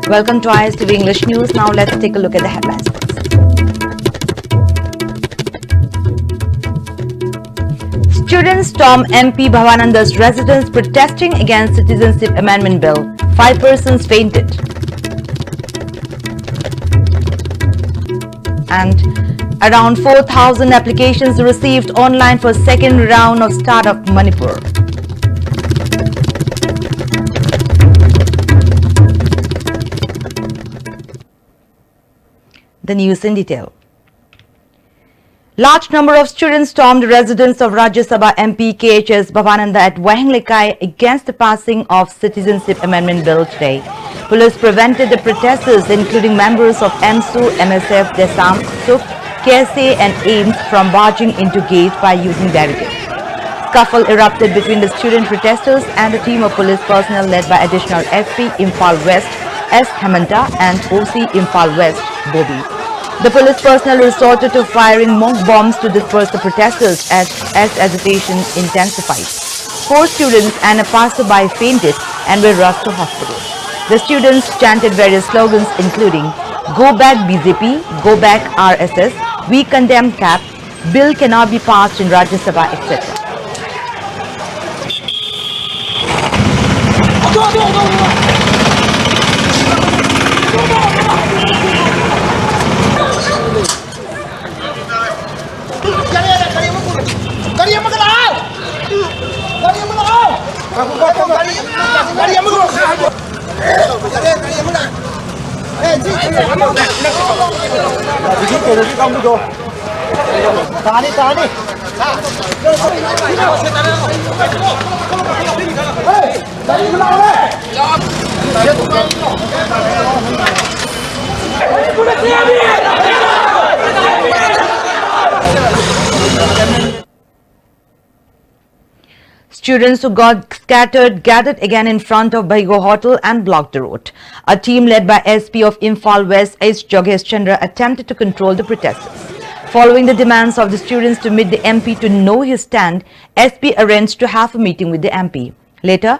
Welcome to ISTV English News. Now let's take a look at the headlines first. Students storm MP Bhavananda's residence protesting against Citizenship Amendment Bill. 5 persons fainted. And around 4,000 applications received online for second round of Startup Manipur. The news in detail. Large number of students stormed the residence of Rajya Sabha MP KHS Bhavananda at Wahinglekai against the passing of Citizenship Amendment Bill today. Police prevented the protesters, including members of MSU, MSF, Desam, SUF, KSA and AIMS from barging into gate by using barricades. Scuffle erupted between the student protesters and a team of police personnel led by additional SP Imphal West S. Hemanta and OC Imphal West Bobby. The police personnel resorted to firing mock bombs to disperse the protesters as agitation intensified. 4 students and a passerby fainted and were rushed to hospital. The students chanted various slogans including "Go back BJP, go back RSS, we condemn CAP, bill cannot be passed in Rajya Sabha, etc." Students who got scattered gathered again in front of Baigo Hotel and blocked the road. A team led by SP of Imphal West S. Jogesh Chandra attempted to control the protesters. Following the demands of the students to meet the MP to know his stand, SP arranged to have a meeting with the MP. Later,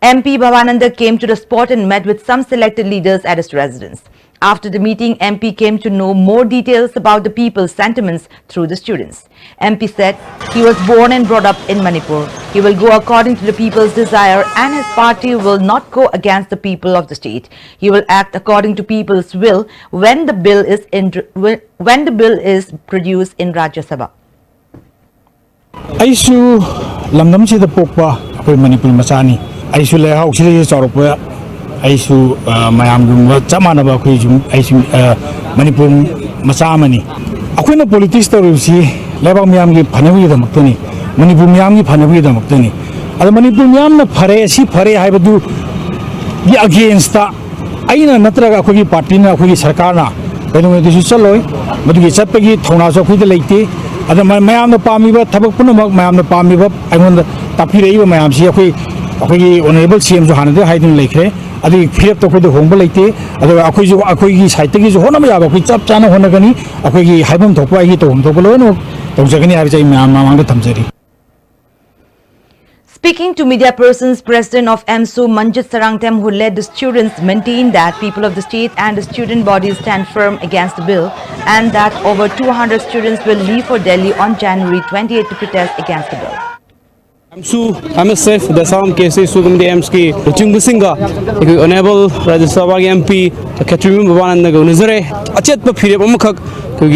MP Bhavananda came to the spot and met with some selected leaders at his residence. After the meeting, MP came to know more details about the people's sentiments through the students. MP said he was born and brought up in Manipur. He will go according to the people's desire and his party will not go against the people of the state. He will act according to people's will when the bill is produced in Rajya Sabha. Aisu lamdam sida pokpa akoi Manipur masani. Aisu lehau sida sorokpa. Aisu mayam gum chamana ba akoi aisu Manipur masamani. Akoi na politics tarusi lebak miyam gi phanawi da maktani. Manipur miyam gi phanawi da maktani. Ada Manipur miyam na phare si phare haibadu gi against ta aina natraga akoi gi party na akoi gi sarkar na pedung edu chaloi madu gi chapagi thona so khoi da leite. Ada mayam na pamiba thabak punamak mayam na pamiba aingon tapi reiba mayam si akoi gi honorable CM jo hanade haidin lekhre. Adi phirap to khoi hongba leite adu akoi gi site gi jo honam ya ba khoi chap chana honagani akoi gi haibam thokpa gi to hom thoklo no tawjagani har jai mayam mamang da thamjari. Speaking to media persons, President of MSU Manjit Sarangtem, who led the students, maintained that people of the state and the student bodies stand firm against the bill and that over 200 students will leave for Delhi on January 28 to protest against the bill. MSU, MSF, Desam, KSA, Sugam, MSK, Chingbusinga, Honorable Rajya Sabha MP, Katrim Bhavananda, Nizare, Achet Papiri, Omakak,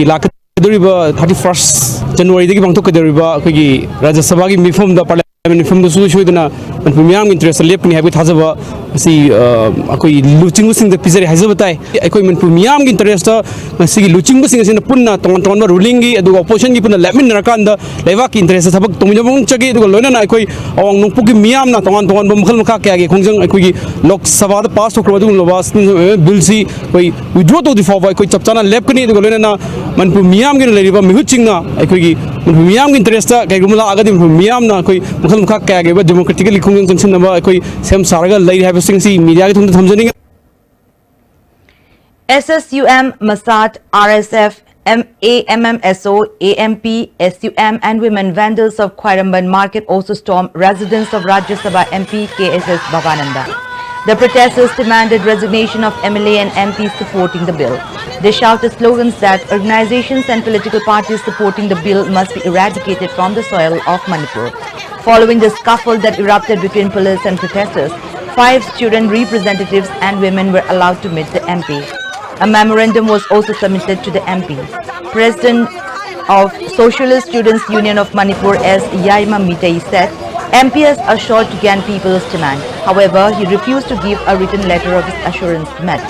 Laka, 31st January, the Bantok, Rajya Sabha, Mifum, the Parliament. From the Sushuidana and Pumiam interest, a lepni habit Hazava, see Luchingus in the Pizza Hazabatai, equipment Pumiam interest, see Luchingus in the Puna, Tonga Rulingi, the opposition given the Lemon Rakanda, Levak interest, Tomilong Chagi, the Lona, along Nopuki Miam, not on Bumkalmaka, Kunjang, Equi, Lok Savada, Pass of Krodun Lovas, Bilsi, we draw to the Fava, Chaptana, Lepni, the Golena, Manpumiam, Mihuchina, Equi, Pumiam interest, Kagumala Agadim Pumiam, democratically concerned about Sam Saraga, lady have a sing media to the SSUM, Masat, RSF, AMMSO, AMP, SUM and women vendors of Khairamban Market also stormed residents of Rajya Sabha MP KSS Bhavananda. The protesters demanded resignation of MLA and MPs supporting the bill. They shouted slogans that organizations and political parties supporting the bill must be eradicated from the soil of Manipur. Following the scuffle that erupted between police and protesters, 5 student representatives and women were allowed to meet the MP. A memorandum was also submitted to the MP. President of Socialist Students Union of Manipur S. Yaima Mitei said MP has assured to gain people's demand. However, he refused to give a written letter of his assurance met.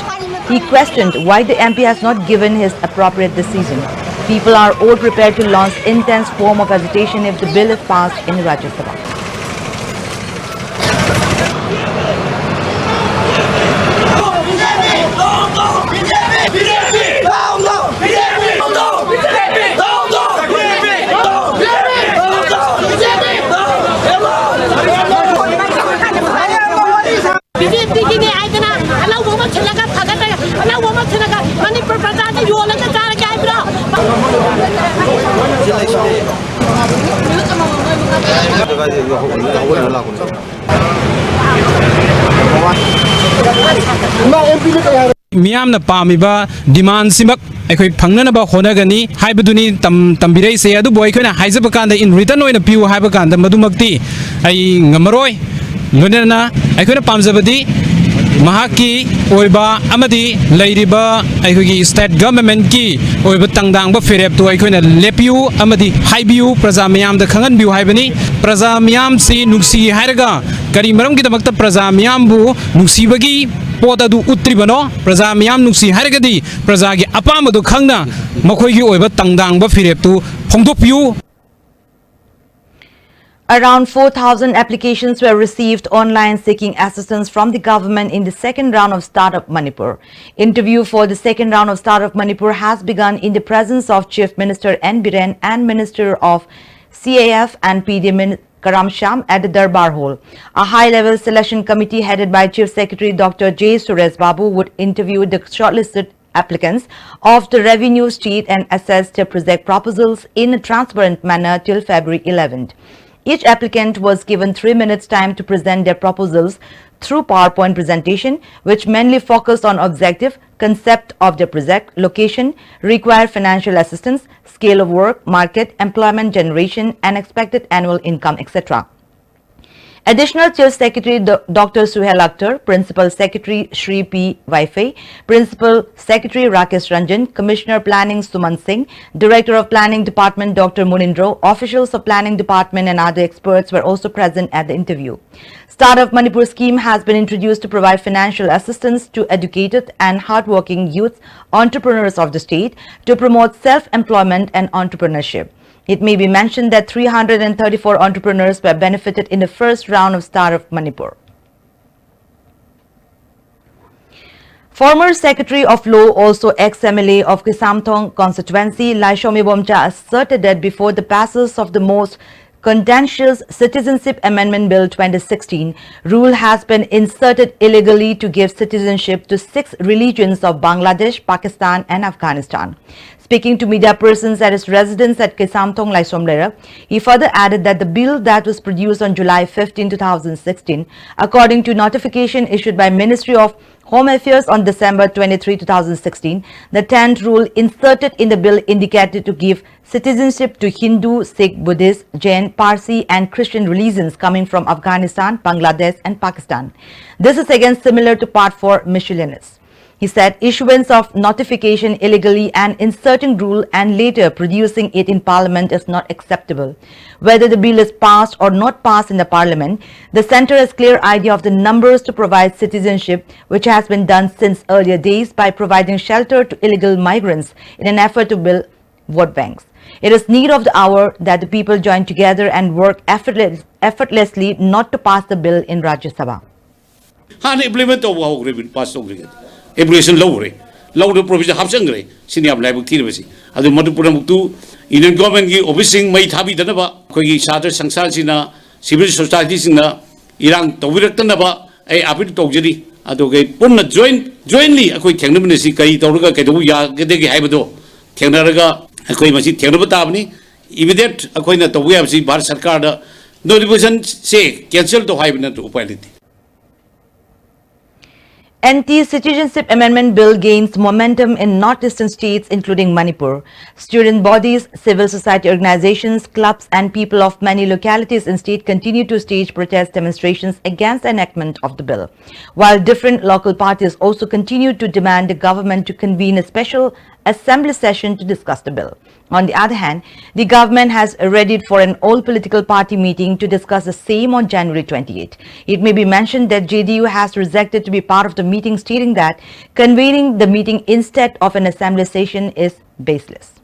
He questioned why the MP has not given his appropriate decision. People are all prepared to launch intense form of agitation if the bill is passed in Rajya Sabha. Miamna Pamiba demand Simak Equi Panganaba Honagani, Hybiduni Tambire say Adu Boykana, Hizabakanda in return in a pew Hybakanda Madumakti, I Ngamaroi, Lunana, Ekuna Pamzabadi. Mahaki Oiba Amadi Ladyba Aikugi state government ki Oiba Tangdang Bafirep to Aikuna Lepiu Amadi Haibiu Prazamiam the Kangan Biu Haibani Prazamiam si Nuksi Haraga Karimaram Gitabakta Prazamiambu Nuksibagi Potadu Utribano Prazamiam Nuksi Haragadi Prazagi Apamadu Kanga Makogi Oiba Tangdang Bafirep to Pongdopiu. Around 4,000 applications were received online seeking assistance from the government in the second round of Startup Manipur. Interview for the second round of Startup Manipur has begun in the presence of Chief Minister N. Biren and Minister of CAF and PD Karam Sham at the Darbar Hall. A high-level selection committee headed by Chief Secretary Dr. J. Suresh Babu would interview the shortlisted applicants of the revenue state and assess their project proposals in a transparent manner till February 11th. Each applicant was given 3 minutes time to present their proposals through PowerPoint presentation, which mainly focused on objective, concept of their project, location, required financial assistance, scale of work, market, employment generation, and expected annual income, etc. Additional Chief Secretary Dr. Suhail Akhtar, Principal Secretary Shri P. Vaifei, Principal Secretary Rakesh Ranjan, Commissioner Planning Suman Singh, Director of Planning Department Dr. Munindro, officials of Planning Department and other experts were also present at the interview. Startup Manipur scheme has been introduced to provide financial assistance to educated and hardworking youth entrepreneurs of the state to promote self-employment and entrepreneurship. It may be mentioned that 334 entrepreneurs were benefited in the first round of Startup Manipur. Former Secretary of Law, also ex-MLA of Kisamthong constituency, Laishomi Bomcha, asserted that before the passage of the most contentious Citizenship Amendment Bill 2016, rule has been inserted illegally to give citizenship to 6 religions of Bangladesh, Pakistan and Afghanistan. Speaking to media persons at his residence at Kisamthong, Laisomlera, he further added that the bill that was produced on July 15, 2016, according to notification issued by Ministry of Home Affairs on December 23, 2016, the 10th rule inserted in the bill indicated to give citizenship to Hindu, Sikh, Buddhist, Jain, Parsi and Christian religions coming from Afghanistan, Bangladesh and Pakistan. This is again similar to Part 4 miscellaneous. He said issuance of notification illegally and inserting rule and later producing it in Parliament is not acceptable. Whether the bill is passed or not passed in the Parliament, the Centre has clear idea of the numbers to provide citizenship, which has been done since earlier days by providing shelter to illegal migrants in an effort to build vote banks. It is need of the hour that the people join together and work effortlessly not to pass the bill in Rajya Sabha. Application low the provision Hapsangre, Senior Library Tirvisi. As the Matupuramuktu, Indian government overseeing May Tabi Danaba, Kogi Sata Sangsasina, civil societies in the Iran, Toviranaba, a Apit Togiri, Adogate, Puna jointly a quick Tangaminisi, Toruga, Keduya, Gedegi Habado, Tanaraga, a Koimasi, Tanabatabni, immediate acquaintance of Websi, Bar Sarkada, no division say, cancel to Hibernate opality. Anti-Citizenship Amendment Bill gains momentum in northeastern states including Manipur. Student bodies, civil society organizations, clubs and people of many localities in state continue to stage protest demonstrations against the enactment of the bill, while different local parties also continue to demand the government to convene a special assembly session to discuss the bill. On the other hand, the government has readied for an all political party meeting to discuss the same on January 28. It may be mentioned that JDU has rejected to be part of the meeting, stating that convening the meeting instead of an assembly session is baseless.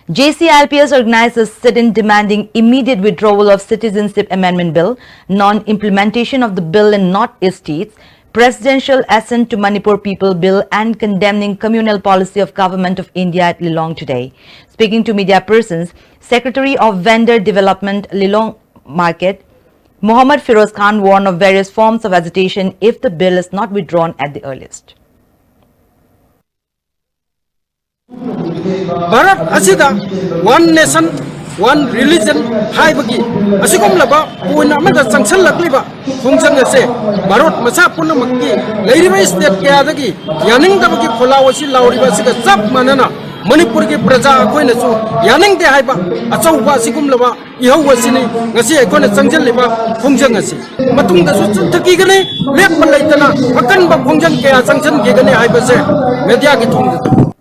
JCLPS organized a sit-in demanding immediate withdrawal of Citizenship Amendment Bill, non-implementation of the bill in North-East states, Presidential Assent to Manipur People Bill and condemning communal policy of Government of India at Lilong today. Speaking to media persons, Secretary of Vendor Development Lilong Market, Mohammad Firoz Khan warned of various forms of agitation if the bill is not withdrawn at the earliest. Bharat asida one nation one religion haibagi asigom laba puina amada sangsal lakliba function ase Bharat masa punna makki leiriba state kya dagi yaning dabagi kholawashi lauriba siga sab manana Manipur ki praja koina su yaning de haiba achau ba sigum laba ihau wasini ngasi koina sangsal liba function ase matung da su thaki gane lep malaitana akan ba function kya sanction ge gane haiba se media ki thung.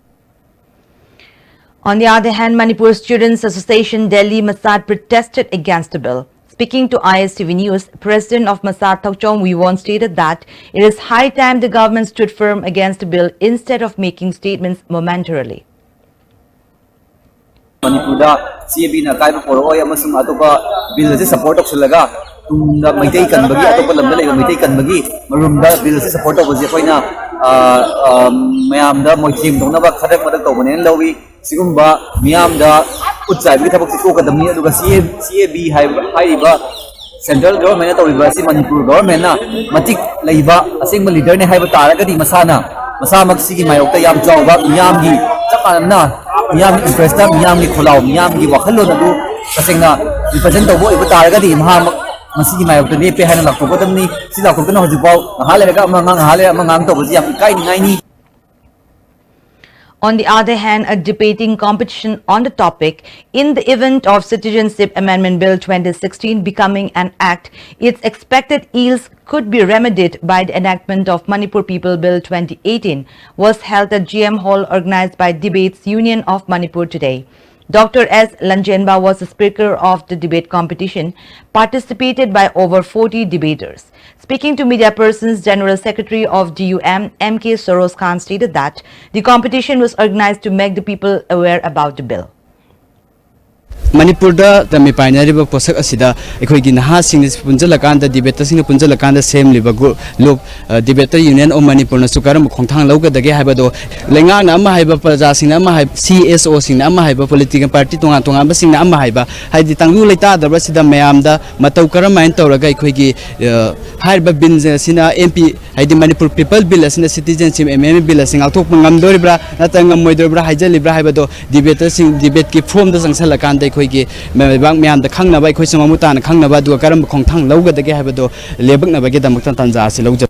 On the other hand, Manipur Students Association Delhi Masad protested against the bill. Speaking to ISTV News, President of Masad Thakchom Wiwon stated that it is high time the government stood firm against the bill instead of making statements momentarily. Manipur da CAB na kai poro oy amasung atopa bill se support of laga tungda maitai kan bagi atopa lamda lei maitai kan bagi marumda bill se support of je koina mayam da moitim dongna ba khadak madak to banen lawi sigumba miyam da utsai bi thabak ko kadamni aduga CAB haiba central government to riba si Manipur government na matik leiba asing leader ne haiba taragadi masana masamak sigi mayok ta yam jawba miyam gi chakanna miyam interest na miyam gi kholaw miyam gi wakhalo na du kasengna represent to bo iba taragadi mahamak masigi mayok ta ne pe haina lakko kadamni sila ko na hojipau hale ga mangang hale mangang to boji yam kai ngai ni. On the other hand, a debating competition on the topic in the event of Citizenship Amendment Bill 2016 becoming an act, its expected ills could be remedied by the enactment of Manipur People Bill 2018 was held at GM Hall organized by Debates Union of Manipur today. Dr. S. Lanjenba was the speaker of the debate competition, participated by over 40 debaters. Speaking to media persons, General Secretary of DUM, M.K. Soros Khan stated that the competition was organized to make the people aware about the bill. Manipur da tami pioneer ba posak asida ekhoi gi naha sing punjalakan da debate sing punjalakan da sem liba lok debater union of Manipur na sukaram khongthang lauga dage haiba do lenga na ma haiba praja sing na ma hai CSO sing na ma haiba political party tonga tonga ba sing na ma haiba haidi tanglu leita da ba sida mayam da matau karam main tawraga ekhoi gi haiba bin sina MP haidi Manipur people bill sina citizenship amendment bill sing althok ngam dori bra na tangam moi dori bra haijali bra haiba do debater sing debate ki form da sangsalakan da खोई मेबang ma'am the खंगना bye खोई सममुता न खंगना बा दु करम खोंथांग लौगदगे हाबदो लेबकना बगे दमक तंजा आसि लौज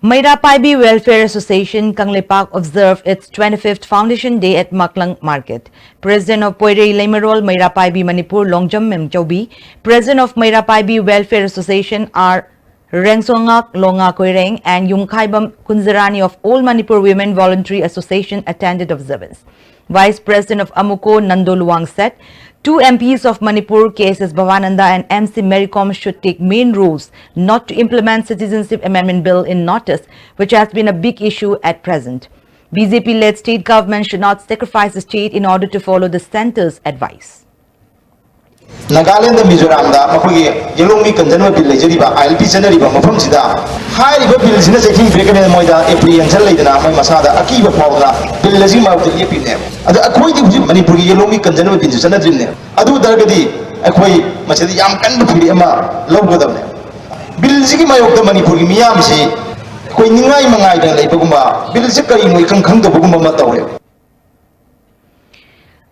Mairapaibi Welfare Association Kanglepak observed its 25th Foundation Day at Maklang Market. President of Poirei Leimarol Mairapaibi Manipur Longjam Memchobi, President of Mairapaibi Welfare Association R. Rengsongak Longa Koireng and Yungkhaibam Kunzarani of All Manipur Women Voluntary Association attended observance. Vice President of Amuko Nando Luang said, two MPs of Manipur, KSS Bhavananda and MC Mericom should take main roles not to implement Citizenship Amendment Bill in Northeast, which has been a big issue at present. BJP-led state government should not sacrifice the state in order to follow the centre's advice. Nagaland Mizoram da makogi yelongi kanjanwa bill lejariba ILP janariba mafam sida hairiba bill sina checking breaker moida apprehension leidana moi masada akiba pawda bill laji mawda yepine adu akoi di huji Manipur gi yelongi kanjanwa bill janadrinne adu dargadi akoi machadi yam kan phiri ama lawgodamne bill sigi mayokda Manipur gi miyam si koi ningai mangai da leibagumba bill se kari moi kang khang da bugumba ma tawre.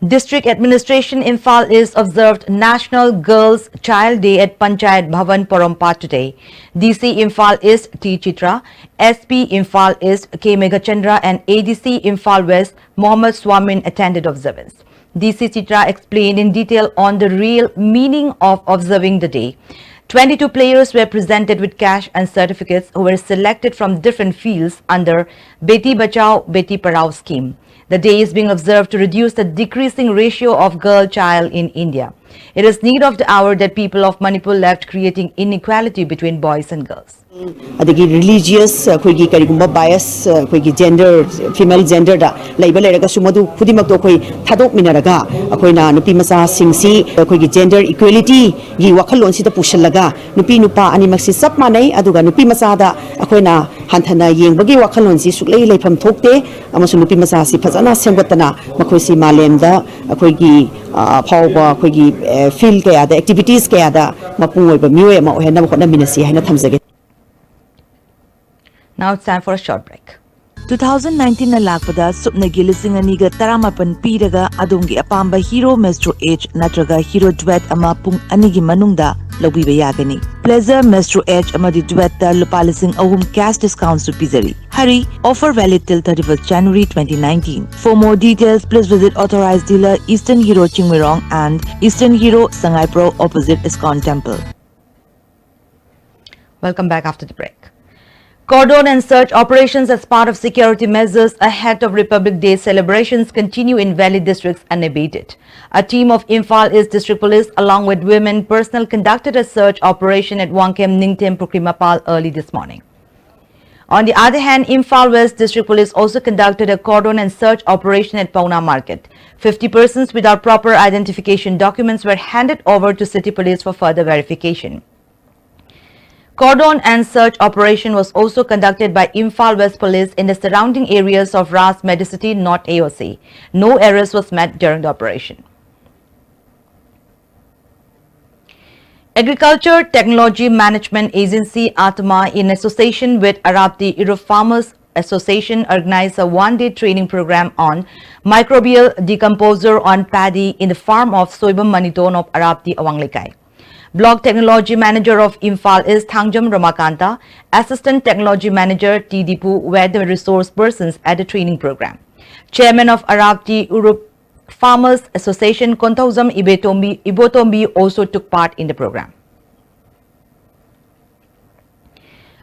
District Administration Imphal East observed National Girls Child Day at Panchayat Bhavan Porompa today. DC Imphal East T. Chitra, SP Imphal East K. Megachandra and ADC Imphal West Mohammed Swamin attended observance. DC Chitra explained in detail on the real meaning of observing the day. 22 players were presented with cash and certificates who were selected from different fields under Beti Bachao Beti Padhao scheme. The day is being observed to reduce the decreasing ratio of girl-child in India. It is need of the hour that people of Manipur left creating inequality between boys and girls. adagi religious khoi karigumba bias khoi gender female gender da leiba leraga sumadu khudimak to khoi thadok minaraga akoina nupi macha singsi khoi gender equality gi wakhalon si da pushalaga nupi nupa animak si sap manai aduga nupi macha da akoina hanthana yengbagi wakhalon si suklei leifam thokte amasu nupi macha si phajana semgatana makhoi si malem da akhoi gi phawba khoi gi field kaya da activities kaya da mapung oiba miwe ma ohena khona minasi haina thamjage. Now it's time for a short break. 2019 na lakpada supna gilising aniga taramapan piraga adungi apamba hero Mestro H natraga hero duet ama pung anigi manungda lawiba yagani. Pleasure Mestro H amadi duet da lupalising ahum cash discounts to pizari. Hurry, offer valid till 31st January 2019. For more details, please visit authorized dealer Eastern Hero Chingmirong and Eastern Hero Sangai Pro opposite ISKCON Temple. Welcome back after the break. Cordon and search operations as part of security measures ahead of Republic Day celebrations continue in Valley districts unabated. A team of Imphal East District Police along with women personnel conducted a search operation at Wangkem Ningtem Pukrimapal early this morning. On the other hand, Imphal West District Police also conducted a cordon and search operation at Pauna Market. 50 persons without proper identification documents were handed over to City Police for further verification. Cordon and search operation was also conducted by Imphal West Police in the surrounding areas of Ras Medicity, North AOC. No errors was met during the operation. Agriculture Technology Management Agency Atma in association with Arabti Europe Farmers Association organized a one-day training program on microbial decomposer on paddy in the farm of Soibam Maniton of Arabti Awanglekai. Block Technology Manager of Imphal is Thangjam Ramakanta, Assistant Technology Manager T. Dipu were the resource persons at the training program. Chairman of Arabti Europe Farmers Association Kontauzam Ibotombi also took part in the program.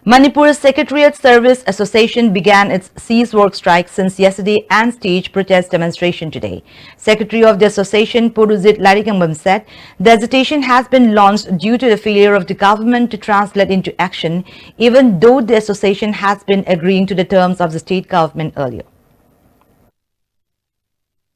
Manipur's Secretariat Service Association began its cease work strike since yesterday and staged protest demonstration today. Secretary of the association, Puruzit Larikambam, said the agitation has been launched due to the failure of the government to translate into action, even though the association has been agreeing to the terms of the state government earlier.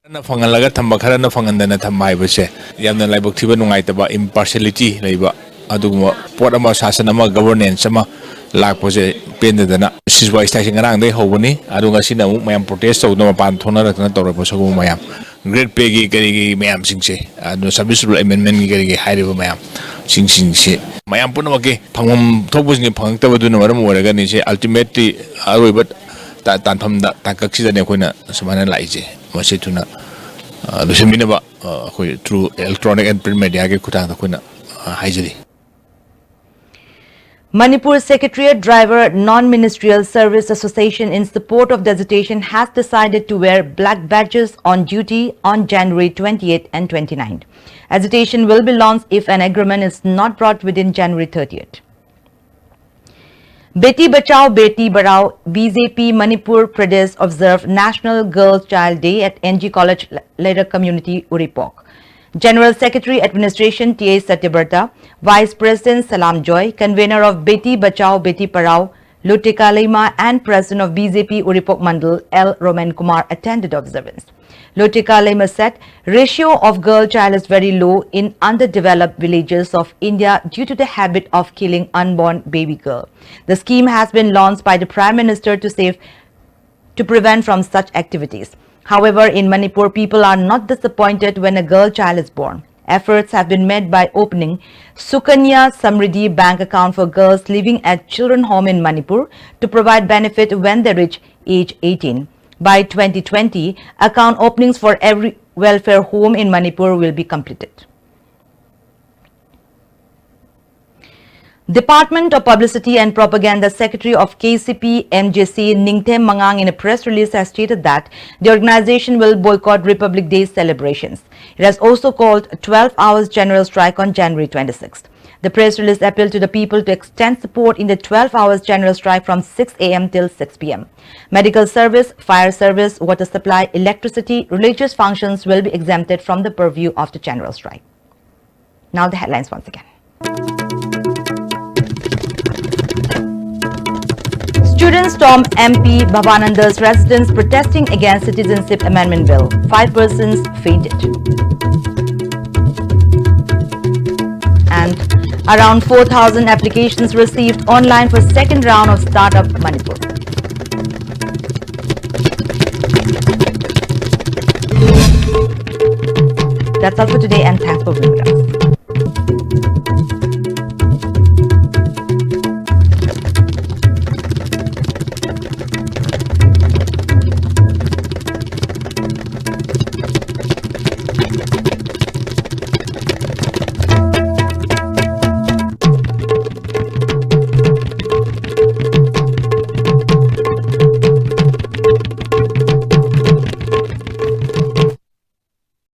Fangalaga thamba kharana fangandana thamba haibase yamna laibok thiba nungaitaba impartiality leiba aduguma pot ama sasana ama governance ama lakpose pendedana siswa station ngarang dei hobani adunga sina mu mayam protest tawdama pan thona rakna tawra sagu mayam great pay gi kari gi mayam singse adu service amendment gi kari gi hairiba mayam sing se mayam punama ke phangum thobus ni phangtaba duna maram oraga ni se ultimately aroiba tanpham da takaksi ne koina samana laije mase tuna luseminaba khoi through electronic and print media ke khutang da koina haijari. Manipur Secretariat Driver Non-Ministerial Service Association in support of the agitation has decided to wear black badges on duty on January 28th and 29th. Agitation will be launched if an agreement is not brought within January 30th. Beti Bachao Beti Padhao BJP Manipur Pradesh observed National Girls Child Day at NG College Later Community Uripok. General Secretary Administration T.A. Satyabrata, Vice President Salam Joy, Convener of Beti Bachao Beti Padhao Lutika Lema and President of BJP Uripok Mandal L. Roman Kumar attended observance. Lutika Lema said ratio of girl child is very low in underdeveloped villages of India due to the habit of killing unborn baby girl. The scheme has been launched by the Prime Minister to prevent from such activities. However, in Manipur, people are not disappointed when a girl child is born. Efforts have been made by opening Sukanya Samriddhi bank account for girls living at children home in Manipur to provide benefit when they reach age 18. By 2020, account openings for every welfare home in Manipur will be completed. Department of Publicity and Propaganda Secretary of KCP MJC Ningthem Mangang in a press release has stated that the organization will boycott Republic Day celebrations. It has also called a 12 hours general strike on January 26th. The press release appealed to the people to extend support in the 12 hours general strike from 6 a.m. till 6 p.m. Medical service, fire service, water supply, electricity, religious functions will be exempted from the purview of the general strike. Now the headlines once again. Students stormed MP Bhavananda's residence protesting against Citizenship Amendment Bill. 5 persons fainted. And around 4,000 applications received online for second round of Startup Manipur. That's all for today, and thanks for being with us.